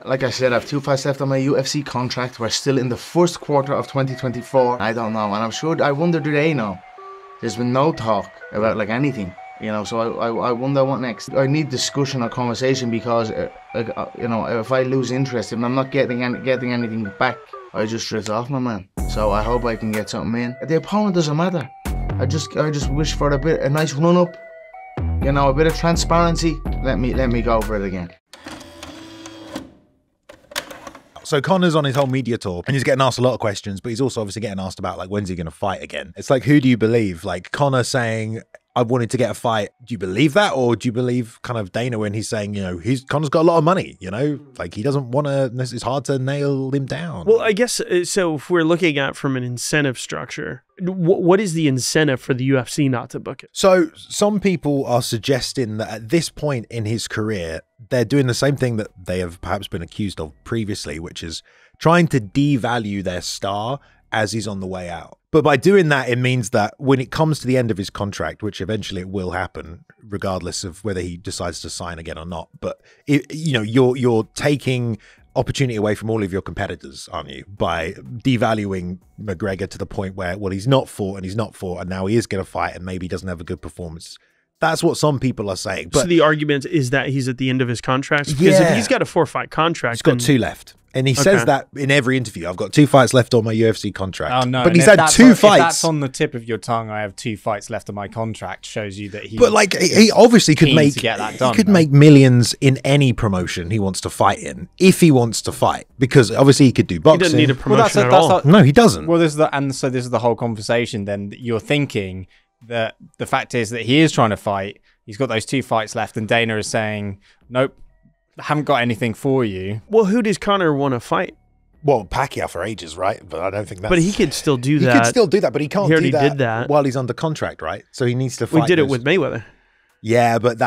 Like I said, I have 2 fights left on my UFC contract. We're still in the first quarter of 2024. I don't know, and I'm sure, I wonder, do they know? There's been no talk about like anything, you know, so I wonder what next. I need discussion or conversation because, you know, if I lose interest, if I'm not getting anything back, I just drift off, my man. So I hope I can get something in. The opponent doesn't matter. I just wish for a nice run up, you know, a bit of transparency. Let me go for it again. So Conor's on his whole media tour and he's getting asked a lot of questions, but he's also obviously getting asked about like, when's he going to fight again? It's like, who do you believe? Like Conor saying, I wanted to get a fight. Do you believe that? Or do you believe kind of Dana when he's saying, you know, Conor's got a lot of money, you know, like he doesn't want to, it's hard to nail him down. Well, I guess, so if we're looking at from an incentive structure, what is the incentive for the UFC not to book it? So some people are suggesting that at this point in his career, they're doing the same thing that they have perhaps been accused of previously, which is trying to devalue their star as he's on the way out. But by doing that, it means that when it comes to the end of his contract, which eventually it will happen, regardless of whether he decides to sign again or not, but you know, you're taking opportunity away from all of your competitors, aren't you? By devaluing McGregor to the point where, well, he's not fought and now he is going to fight and maybe he doesn't have a good performance. That's what some people are saying. But so the argument is that he's at the end of his contract? Because if he's got a 4-fight contract, he's got 2 left. And he says that in every interview. I've got 2 fights left on my UFC contract. Oh, no. But he's had 2 fights. If that's on the tip of your tongue, I have 2 fights left on my contract, shows you that he... But like, he obviously could make... get that done, he could make millions in any promotion he wants to fight in, if he wants to fight. Because obviously he could do boxing. He doesn't need a promotion at all. No, he doesn't. Well, so this is the whole conversation then. That you're thinking that the fact is that he is trying to fight. He's got those 2 fights left, and Dana is saying, nope, haven't got anything for you. Well, who does Conor want to fight? Well, Pacquiao for ages, right? But I don't think that's... But he could still do that. He could still do that, but he can't already do that, did that while he's under contract, right? So he needs to fight. We did it with Mayweather. Yeah, but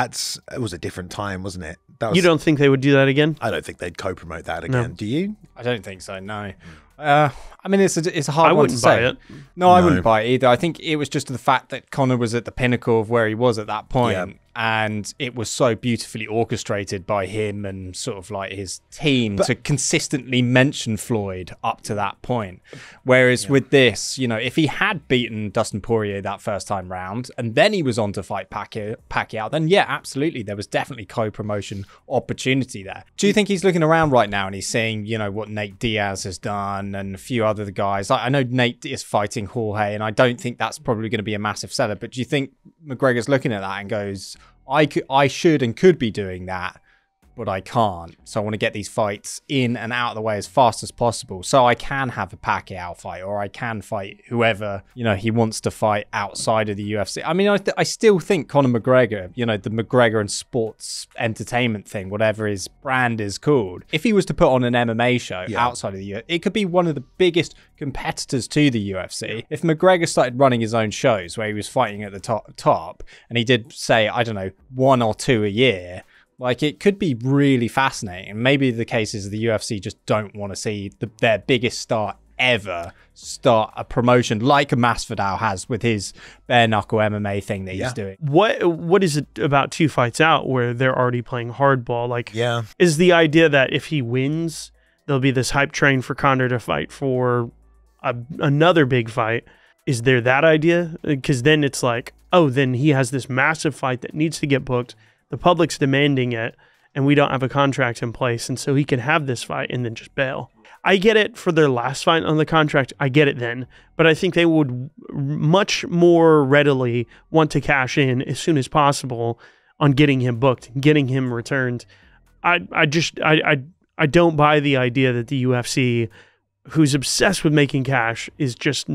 it was a different time, wasn't it? You don't think they would do that again? I don't think they'd co-promote that again. No. Do you? I don't think so, no. I mean, it's a hard one to say. I wouldn't buy it. No, I wouldn't buy it either. I think it was just the fact that Conor was at the pinnacle of where he was at that point. Yeah. And it was so beautifully orchestrated by him and sort of like his team to consistently mention Floyd up to that point. Whereas with this, you know, if he had beaten Dustin Poirier that first time round and then he was on to fight Pacquiao, then yeah, absolutely, there was definitely co-promotion opportunity there. Do you think he's looking around right now and he's seeing, you know, what Nate Diaz has done and a few other guys? I know Nate is fighting Jorge, and I don't think that's probably going to be a massive seller, but do you think McGregor's looking at that and goes, I should and could be doing that, but I can't. So I want to get these fights in and out of the way as fast as possible so I can have a Pacquiao fight, or I can fight whoever, you know, he wants to fight outside of the UFC. I mean, I still think Conor McGregor, you know, the McGregor and sports entertainment thing, whatever his brand is called, if he was to put on an MMA show outside of the UFC, it could be one of the biggest competitors to the UFC. If McGregor started running his own shows where he was fighting at the top and he did, say, I don't know, 1 or 2 a year, like, it could be really fascinating. Maybe the case is the UFC just don't want to see their biggest star ever start a promotion like a Masvidal has with his bare knuckle MMA thing that he's doing. What is it about 2 fights out where they're already playing hardball? Like, is the idea that if he wins, there'll be this hype train for Conor to fight for another big fight? Is there that idea? Because then it's like, oh, then he has this massive fight that needs to get booked. The public's demanding it, and we don't have a contract in place, and so he can have this fight and then just bail. I get it for their last fight on the contract. I get it then. But I think they would much more readily want to cash in as soon as possible on getting him booked, getting him returned. I don't buy the idea that the UFC, who's obsessed with making cash, is just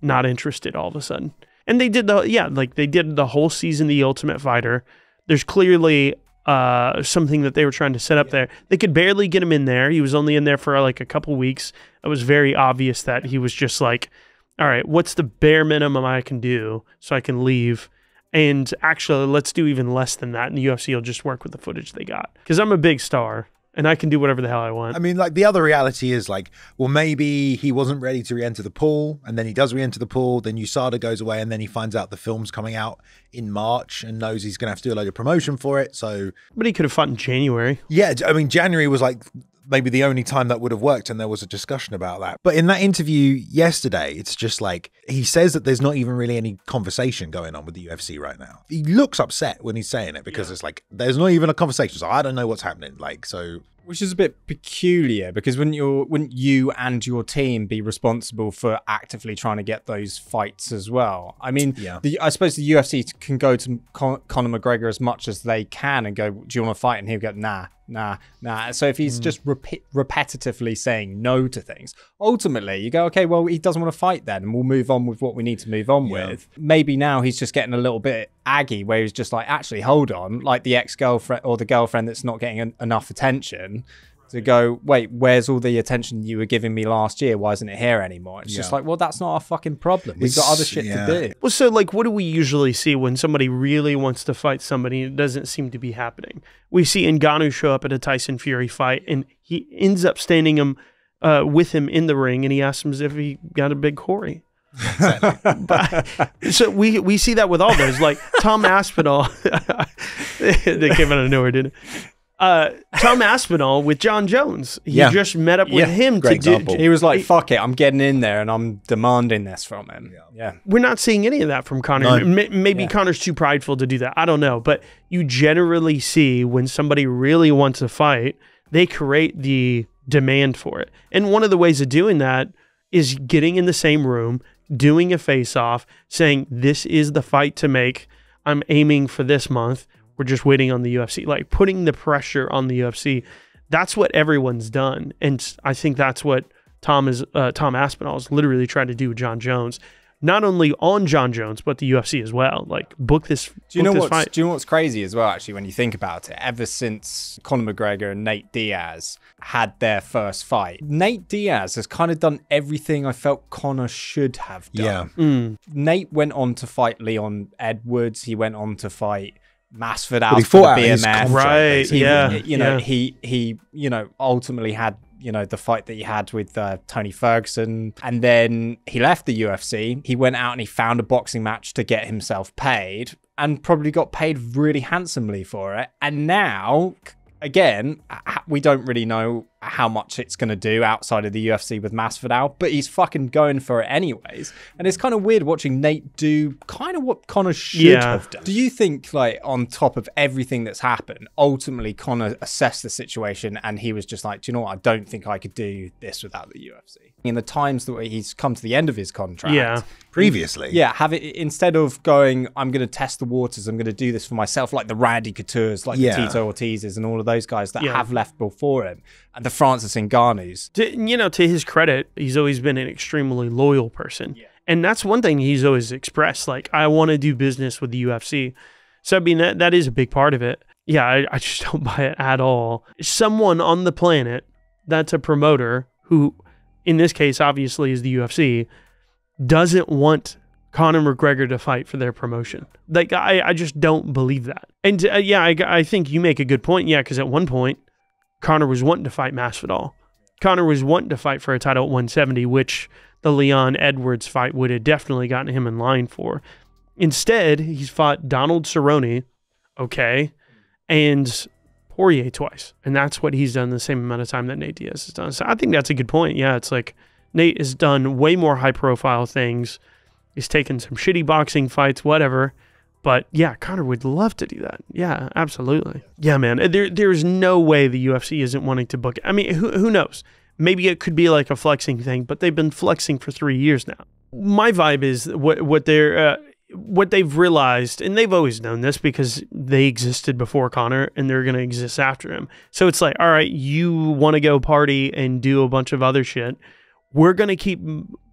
not interested all of a sudden. And they did they did the whole season, The Ultimate Fighter. There's clearly something that they were trying to set up there. They could barely get him in there. He was only in there for like a couple weeks. It was very obvious that he was just like, all right, what's the bare minimum I can do so I can leave? And actually, let's do even less than that. And the UFC will just work with the footage they got. Because I'm a big star. And I can do whatever the hell I want. I mean, like, the other reality is, like, well, maybe he wasn't ready to re-enter the pool, and then he does re-enter the pool, then USADA goes away, and then he finds out the film's coming out in March and knows he's going to have to do a load of promotion for it, so... But he could have fought in January. Yeah, I mean, January was, like, maybe the only time that would have worked, and there was a discussion about that. But in that interview yesterday, it's just like, he says that there's not even really any conversation going on with the UFC right now. He looks upset when he's saying it, because it's like, there's not even a conversation, so I don't know what's happening. Like, so... Which is a bit peculiar, because wouldn't you and your team be responsible for actively trying to get those fights as well? I mean, I suppose the UFC can go to Conor McGregor as much as they can and go, do you want to fight? And he'll go, nah. So if he's just repetitively saying no to things, ultimately you go, okay, well, he doesn't want to fight then, and we'll move on with what we need to move on with. Maybe now he's just getting a little bit aggy, where he's just like, actually, hold on, like the ex-girlfriend or the girlfriend that's not getting enough attention, to go, wait, where's all the attention you were giving me last year? Why isn't it here anymore? It's just like, well, that's not our fucking problem. We've got other shit to do. Well, so like, what do we usually see when somebody really wants to fight somebody and it doesn't seem to be happening? We see Ngannou show up at a Tyson Fury fight, and he ends up standing with him in the ring, and he asks him if he got a big Corey. So we see that with all those, like Tom Aspinall. They came out of nowhere, didn't it? Tom Aspinall with John Jones. He just met up with him to do. He was like, fuck it, I'm getting in there and I'm demanding this from him. Yeah. We're not seeing any of that from Conor. No. Maybe Conor's too prideful to do that. I don't know. But you generally see when somebody really wants to fight, they create the demand for it. And one of the ways of doing that is getting in the same room, doing a face-off, saying, this is the fight to make. I'm aiming for this month. We're just waiting on the UFC, like putting the pressure on the UFC. That's what everyone's done. And I think that's what Tom Aspinall is literally trying to do with John Jones. Not only on John Jones, but the UFC as well. Like, book this fight. Do you know what's crazy as well, actually, when you think about it? Ever since Conor McGregor and Nate Diaz had their first fight, Nate Diaz has kind of done everything I felt Conor should have done. Nate went on to fight Leon Edwards. He went on to fight Masvidal for the BMF, right? He ultimately had the fight that he had with Tony Ferguson, and then he left the UFC. He went out and he found a boxing match to get himself paid, and probably got paid really handsomely for it. And now, again, we don't really know how much it's going to do outside of the UFC with Masvidal, but he's fucking going for it anyways. And it's kind of weird watching Nate do kind of what Conor should have done. Do you think, like, on top of everything that's happened, ultimately Conor assessed the situation and he was just like, do you know what? I don't think I could do this without the UFC. In the times that he's come to the end of his contract, previously, have it, instead of going, I'm going to test the waters, I'm going to do this for myself, like the Randy Couture's, like the Tito Ortiz's and all of those guys that have left before him, and the Francis Ngannou's. To his credit, he's always been an extremely loyal person. And that's one thing he's always expressed, like, I want to do business with the UFC. So, I mean, that is a big part of it. Yeah, I just don't buy it at all. Someone on the planet that's a promoter who, in this case, obviously is the UFC, doesn't want Conor McGregor to fight for their promotion. Like, I just don't believe that. And I think you make a good point. Yeah, because at one point, Conor was wanting to fight Masvidal. Conor was wanting to fight for a title at 170, which the Leon Edwards fight would have definitely gotten him in line for. Instead, he's fought Donald Cerrone, and Poirier twice. And that's what he's done the same amount of time that Nate Diaz has done. So I think that's a good point. Yeah, it's like Nate has done way more high-profile things. He's taken some shitty boxing fights, whatever. But yeah, Conor would love to do that. Yeah, absolutely. Yeah, man. There's no way the UFC isn't wanting to book it. I mean, who knows? Maybe it could be like a flexing thing, but they've been flexing for 3 years now. My vibe is what they've realized, and they've always known this because they existed before Conor and they're going to exist after him. So it's like, all right, you want to go party and do a bunch of other shit. We're going to keep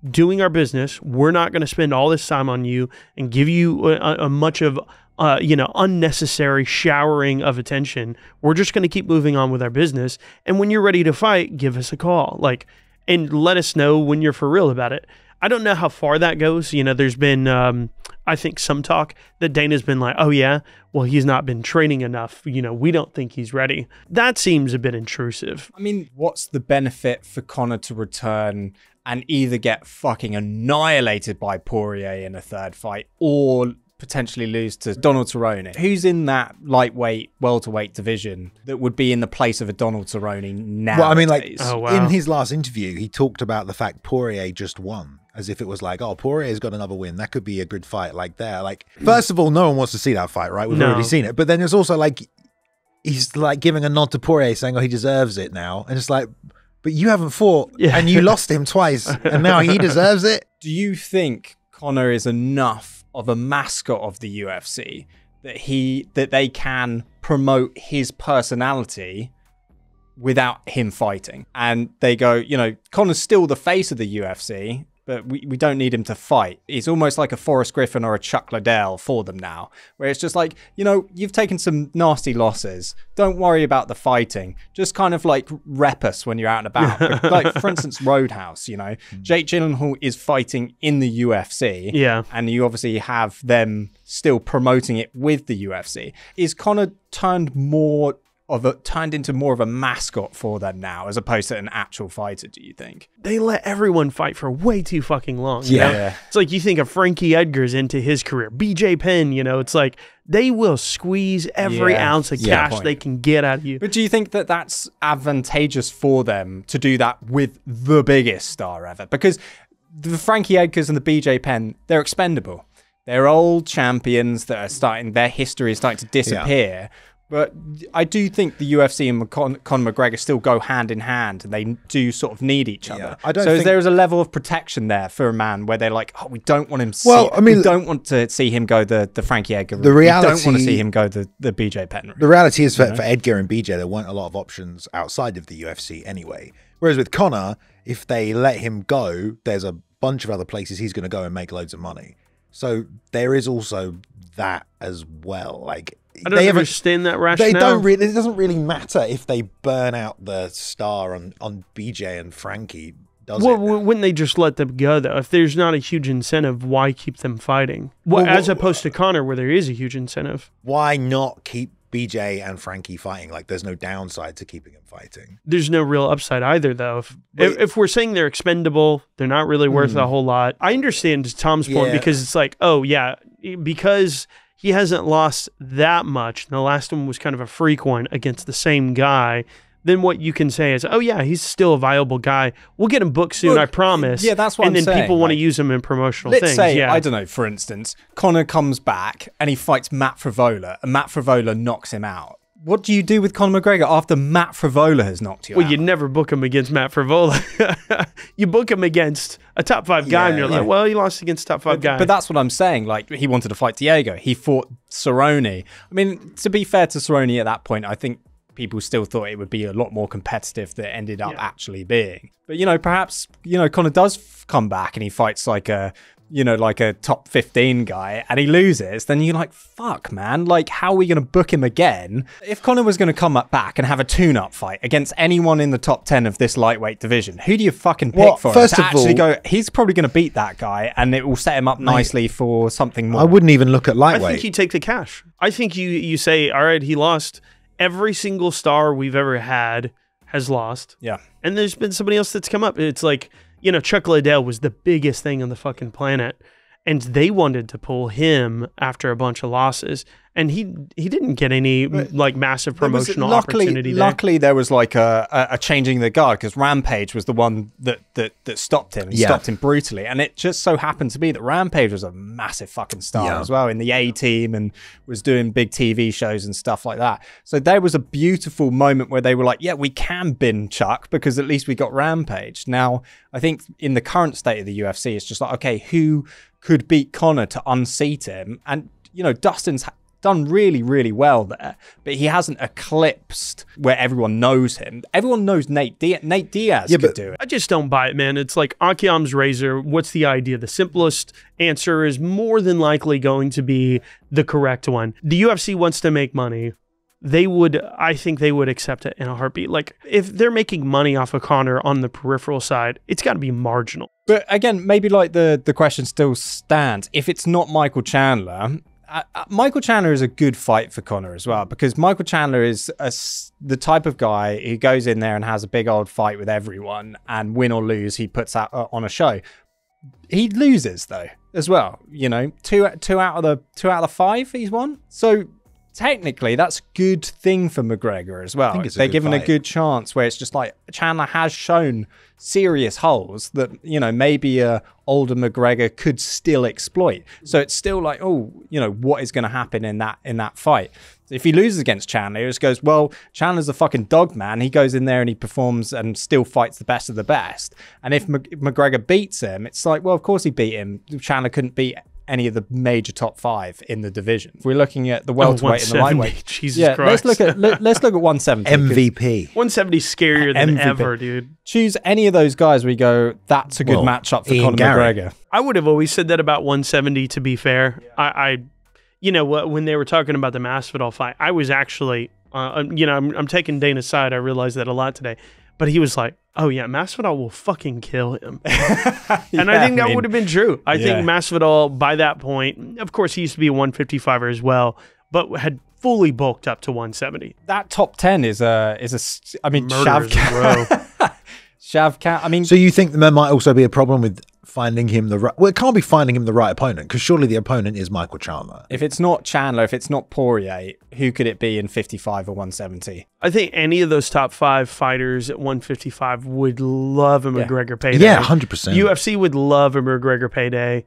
doing our business. We're not going to spend all this time on you and give you a much of, unnecessary showering of attention. We're just going to keep moving on with our business. And when you're ready to fight, give us a call. And let us know when you're for real about it. I don't know how far that goes. There's been, I think, some talk that Dana's been like, oh yeah, well, he's not been training enough. We don't think he's ready. That seems a bit intrusive. I mean, what's the benefit for Conor to return and either get fucking annihilated by Poirier in a third fight or potentially lose to Donald Cerrone. Who's in that lightweight, welterweight division that would be in the place of a Donald Cerrone now? Well, I mean, like, in his last interview, he talked about the fact Poirier just won, as if it was like, oh, Poirier's got another win. That could be a good fight, like there. Like, first of all, no one wants to see that fight, right? We've already seen it. But then it's also like, he's like giving a nod to Poirier, saying, oh, he deserves it now. And it's like, but you haven't fought, and you lost him twice, and now he deserves it. Do you think Conor is enough of a mascot of the UFC that they can promote his personality without him fighting? And they go, you know, Conor's still the face of the UFC, but we don't need him to fight. He's almost like a Forrest Griffin or a Chuck Liddell for them now, where it's just like, you know, you've taken some nasty losses. Don't worry about the fighting. Just kind of like rep us when you're out and about. Like, for instance, Roadhouse, you know, Jake Gyllenhaal is fighting in the UFC. Yeah. And you obviously have them still promoting it with the UFC. Is Conor turned into more of a mascot for them now, as opposed to an actual fighter, do you think? They let everyone fight for way too fucking long. Yeah. It's like you think of Frankie Edgar's into his career. BJ Penn, you know, it's like they will squeeze every ounce of cash they can get out of you. But do you think that that's advantageous for them to do that with the biggest star ever? Because the Frankie Edgars and the BJ Penn, they're expendable. They're old champions that are their history is starting to disappear. Yeah. But I do think the UFC and Conor McGregor still go hand in hand, and they do sort of need each other. So there is a level of protection there for a man where they're like, oh, we don't want him. We don't want to see him go the Frankie Edgar. We don't want to see him go the BJ Penn. The reality is for Edgar and BJ, there weren't a lot of options outside of the UFC anyway. Whereas with Conor, if they let him go, there's a bunch of other places he's going to go and make loads of money. So there is also that as well. Like, I don't understand that rationale. They don't really. It doesn't really matter if they burn out the star on BJ and Frankie, does it? Wouldn't they just let them go, though? If there's not a huge incentive, why keep them fighting? As opposed to Conor, where there is a huge incentive. Why not keep BJ and Frankie fighting? Like, there's no downside to keeping them fighting. There's no real upside either, though. If we're saying they're expendable, they're not really worth a whole lot. I understand Tom's point, because it's like, oh, yeah, because he hasn't lost that much. The last one was kind of a freak one against the same guy. Then what you can say is, oh, yeah, he's still a viable guy. We'll get him booked soon, I promise. Yeah, that's what I'm saying. And then people want to use him in promotional things. Let's say, I don't know, for instance, Conor comes back and he fights Matt Frivola, and Matt Frivola knocks him out. What do you do with Conor McGregor after Matt Frivola has knocked you out? Well, you never book him against Matt Frivola. You book him against a top 5 guy, and you're like, well, he lost against top 5 guy. But that's what I'm saying. Like, he wanted to fight Diego. He fought Cerrone. I mean, to be fair to Cerrone at that point, I think people still thought it would be a lot more competitive than it ended up actually being. But, you know, perhaps, you know, Conor does come back and he fights like a top 15 guy and he loses, then you're like, fuck, man, like, how are we going to book him again? If Conor was going to come back and have a tune-up fight against anyone in the top 10 of this lightweight division, who do you fucking pick for first to of actually all, go, he's probably going to beat that guy and it will set him up nicely for something more? I wouldn't even look at lightweight. I think you take the cash. I think you say, all right, he lost. Every single star we've ever had has lost. Yeah. And there's been somebody else that's come up. It's like, you know, Chuck Liddell was the biggest thing on the fucking planet, and they wanted to pull him after a bunch of losses, and he didn't get any like massive promotional opportunity there. Luckily, there was like a changing the guard, because Rampage was the one that stopped him and stopped him brutally, and it just so happened to be that Rampage was a massive fucking star as well in the A team and was doing big TV shows and stuff like that. So there was a beautiful moment where they were like, yeah, we can bin Chuck because at least we got Rampage. Now, I think in the current state of the UFC, it's just like, okay, who could beat Conor to unseat him? And, you know, Dustin's done really, really well there, but he hasn't eclipsed where everyone knows him. Everyone knows Nate Diaz. Nate Diaz could do it. I just don't buy it, man. It's like Akiam's razor. What's the idea? The simplest answer is more than likely going to be the correct one. The UFC wants to make money. I think they would accept it in a heartbeat. Like, if they're making money off of Conor on the peripheral side, it's got to be marginal. But again, maybe like the question still stands. If it's not Michael Chandler, Michael Chandler is a good fight for Conor as well, because Michael Chandler is the type of guy who goes in there and has a big old fight with everyone, and win or lose, he puts out on a show. he loses though as well. You know, two out of the 5 he's won. So technically, that's a good thing for McGregor as well. They're given a good chance where it's just like Chandler has shown serious holes that, you know, maybe a older McGregor could still exploit. So it's still like, oh, you know, what is going to happen in that fight? If he loses against Chandler, it just goes, well, Chandler's a fucking dog, man. He goes in there and he performs and still fights the best of the best. And if McGregor beats him, it's like, well, of course he beat him. Chandler couldn't beat any of the major top 5 in the division. If we're looking at the welterweight and the lightweight, Jesus Christ. let's look at 170. MVP. 170 is scarier than MVP. ever, dude. Choose any of those guys. We go, that's a good matchup for Conor McGregor. I would have always said that about 170. To be fair, I you know what, when they were talking about the Masvidal fight, I was actually, you know, I'm taking Dana's side. I realized that a lot today, but he was like, oh yeah, Masvidal will fucking kill him. And I think that would have been true. I think Masvidal, by that point, of course, he used to be a 155er as well, but had fully bulked up to 170. That top 10 is I mean, Shavkat. I mean, so you think there might also be a problem with finding him the right? Well, it can't be finding him the right opponent, because surely the opponent is Michael Chandler. If it's not Chandler, if it's not Poirier, who could it be in 55 or 170? I think any of those top 5 fighters at 155 would love a McGregor payday. Yeah, 100%. UFC would love a McGregor payday.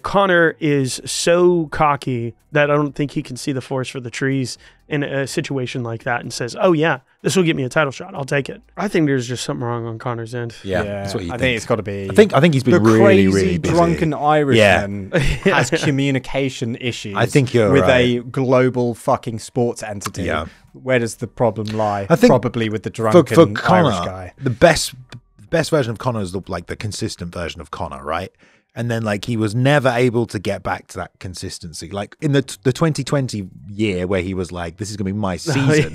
Conor is so cocky that I don't think he can see the forest for the trees in a situation like that and says, oh yeah, this will get me a title shot. I'll take it. I think there's just something wrong on Conor's end. Yeah, that's what you think. I think it's got to be. I think he's been really, really busy. Drunken Irishman has communication issues. I think you're with right. a global fucking sports entity. Yeah. Where does the problem lie? I think probably with the drunken for Conor, Irish guy. The best version of Conor is the consistent version of Conor, right? And then like he was never able to get back to that consistency. Like in the 2020 year where he was like, this is going to be my season.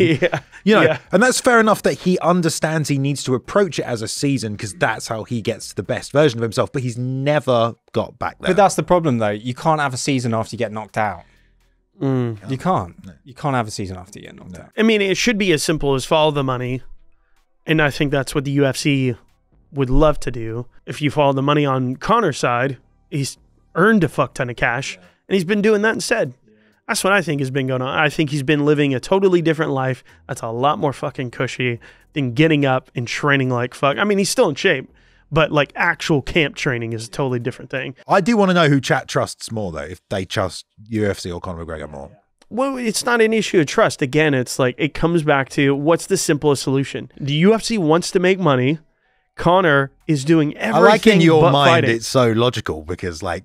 You know, and that's fair enough that he understands he needs to approach it as a season because that's how he gets the best version of himself. But he's never got back there. But that's the problem though. You can't have a season after you get knocked out. You can't. No. You can't have a season after you get knocked out. I mean, it should be as simple as follow the money. And I think that's what the UFC would love to do. If you follow the money on Conor's side, he's earned a fuck ton of cash, and he's been doing that instead. That's what I think has been going on. I think he's been living a totally different life that's a lot more fucking cushy than getting up and training like fuck. I mean, he's still in shape, but like actual camp training is a totally different thing. I do want to know who chat trusts more, though, if they trust UFC or Conor McGregor more. Well, it's not an issue of trust. Again, it's like it comes back to what's the simplest solution. The UFC wants to make money. Conor is doing everything. I like in your but mind fighting. it's so logical because like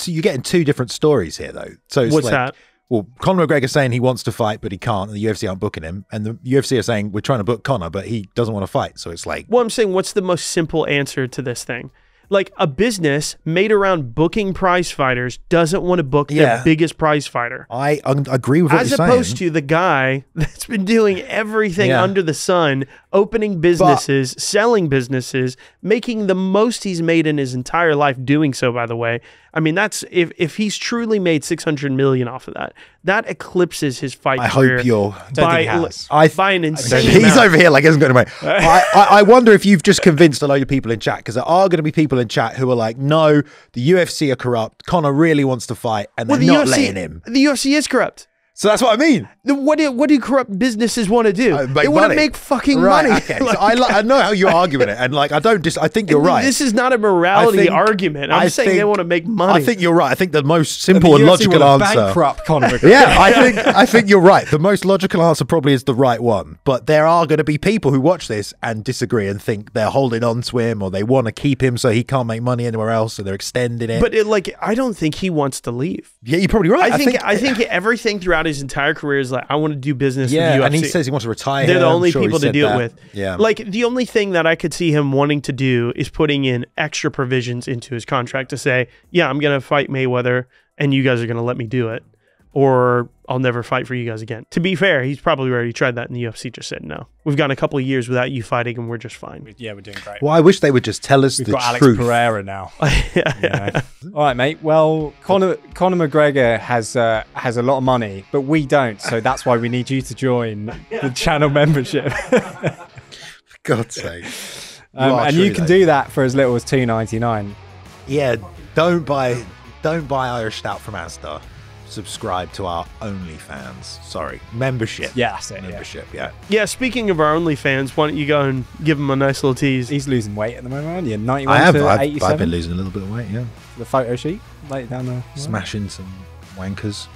you're getting 2 different stories here though. So it's what's like, that? Well, Conor McGregor saying he wants to fight but he can't, and the UFC aren't booking him, and the UFC are saying we're trying to book Conor but he doesn't want to fight. So it's like, well, I'm saying what's the most simple answer to this thing? Like a business made around booking prize fighters doesn't want to book their biggest prize fighter. I agree with what as you're saying. opposed to the guy that's been doing everything under the sun, opening businesses, selling businesses, making the most he's made in his entire life doing so, by the way. I mean, that's if he's truly made $600 million off of that, that eclipses his fight career. I hope you're by an insane He's amount. over here like, isn't going to make. I wonder if you've just convinced a load of people in chat, because there are going to be people in chat who are like, no, the UFC are corrupt. Conor really wants to fight, and they're not letting him. The UFC is corrupt. So that's what I mean. What do corrupt businesses want to do? They want to make fucking money. Okay. Like, so I know how you're arguing it, and like I think you're right. This is not a morality argument. I'm saying they want to make money. I think you're right. I think the most simple and logical answer. Bankrupt Conor McGregor. Yeah, I think you're right. The most logical answer probably is the right one. But there are going to be people who watch this and disagree and think they're holding on to him, or they want to keep him so he can't make money anywhere else, so they're extending it. But I don't think he wants to leave. Yeah, you're probably right. I think everything throughout his entire career is like, I want to do business with the UFC. And he says he wants to retire. They're the only people to do it with. Yeah. Like, the only thing that I could see him wanting to do is putting in extra provisions into his contract to say, yeah, I'm going to fight Mayweather and you guys are going to let me do it, or I'll never fight for you guys again. To be fair, he's probably already tried that, and the UFC just said no. We've gone a couple of years without you fighting and we're just fine. Yeah, we're doing great. Well, I wish they would just tell us the truth. We've got Alex Pereira now. All right, mate. Well, Conor McGregor has a lot of money, but we don't. So that's why we need you to join the channel membership. For God's sake. And you can do that for as little as $2.99. Yeah, don't buy Irish Stout from Asda. Subscribe to our OnlyFans. Sorry, membership. Yeah, that's it. Membership. Yeah. Yeah. Speaking of our OnlyFans, why don't you go and give him a nice little tease? He's losing weight at the moment, aren't you? 91 I have. to 87. I've been losing a little bit of weight. Yeah. The photo sheet, lay it down there. Smashing some wankers.